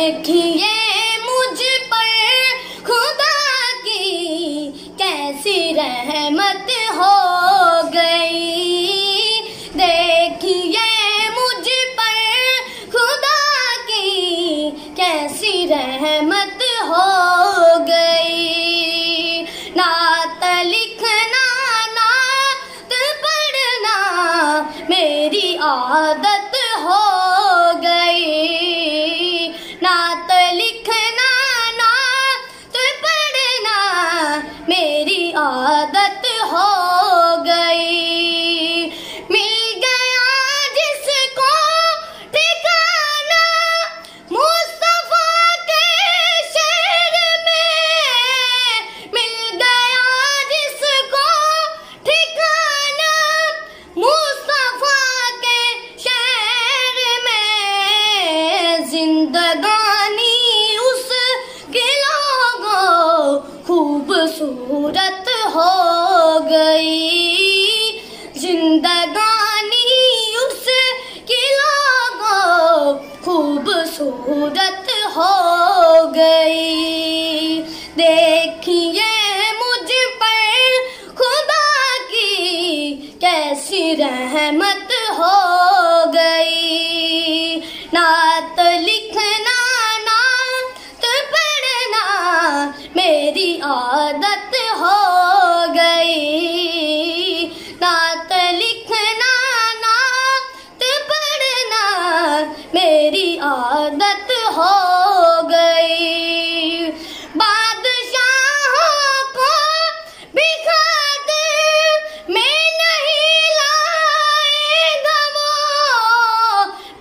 देखिए मुझ पर खुदा की कैसी रहमत हो गई। देखिए मुझ पर खुदा की कैसी रहमत हो गई। नात लिखना नात पढ़ना मेरी आदत हो गई। नात लिखना नात पढ़ना मेरी आदत हो गई। मिल गया जिसको ठिकाना मुस्तफा के शहर में, मिल गया जिसको ठिकाना मुस्तफा के शहर में। जिंदगानी उसके लोगों खूबसूरत हो गई। जिंदगानी उसके लोगों खूबसूरत हो गई। देखिए मुझ पर खुदा की कैसी रहमत हो गई। नात लिखना नात पढ़ना मेरी आदत हो गई। नात लिखना नात पढ़ना मेरी आदत हो गई। बादशाहों को भी खातिर में नहीं लाएगा वो,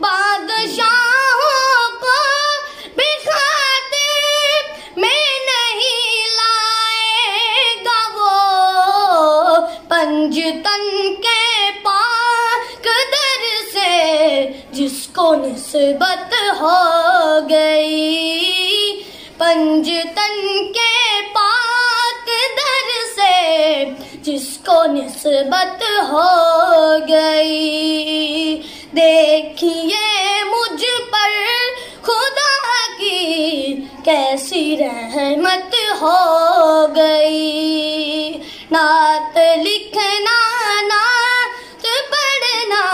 बादशाहों को भी खातिर में नहीं लाएगा वो। पंजतन के पाक दर से जिसको निस्बत हो गई। पंजतन के पाक दर से जिसको निस्बत हो गई। देखिए मुझ पर खुदा की कैसी रहमत हो गई। नात लिखना नात पढ़ना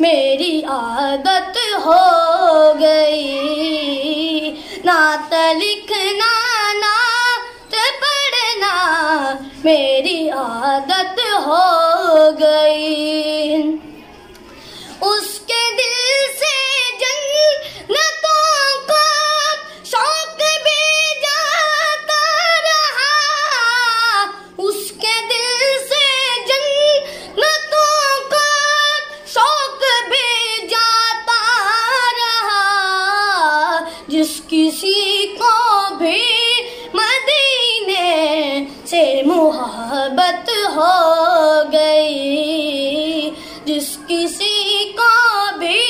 मेरी आदत हो गई। नात लिखना नात पढ़ना मेरी आदत हो गई। उसके दिल से जन्नतों को शौक भी जाता रहा। उसके दिल से जन्नतों को शौक भी जाता रहा। जिस किसी को भी मदीने से मुहब्बत हो गई। जिस किसी को भी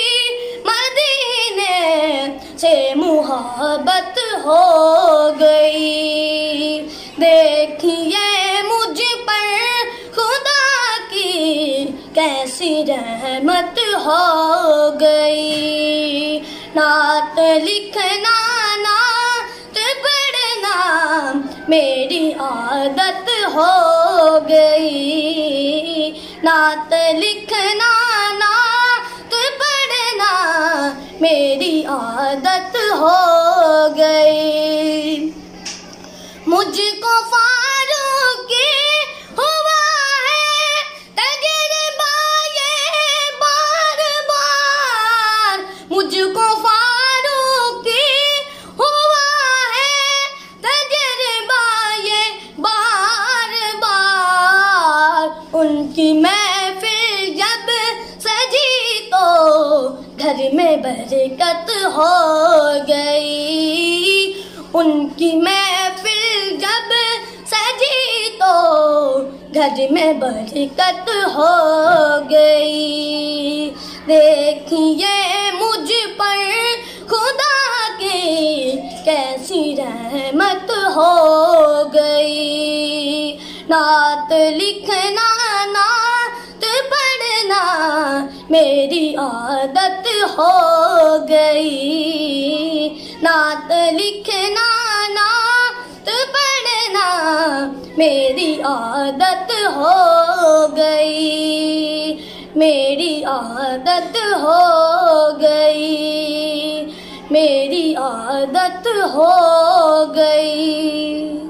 मदीने से मुहब्बत हो गई। देखिए मुझ पर खुदा की कैसी रहमत हो गई। नात लिखना नात पढ़ना मेरी आदत हो गई। नात लिखना नात पढ़ना मेरी आदत हो गई। मुझको फारूकी हुआ है तजर्बा ये बार बार। मुझको फारूकी हुआ है तजर्बा ये बार बार। उनकी महफिल जब सजी तो घर में बरकत हो गई। उनकी महफिल जब सजी तो घर में बरकत हो गई। देखिए मुझ पर खुदा की कैसी रहमत हो गई। नात लिखना नात पढ़ना मेरी आदत हो गई। नात लिखना नात पढ़ना मेरी आदत हो गई, मेरी आदत हो गई, मेरी आदत हो गई।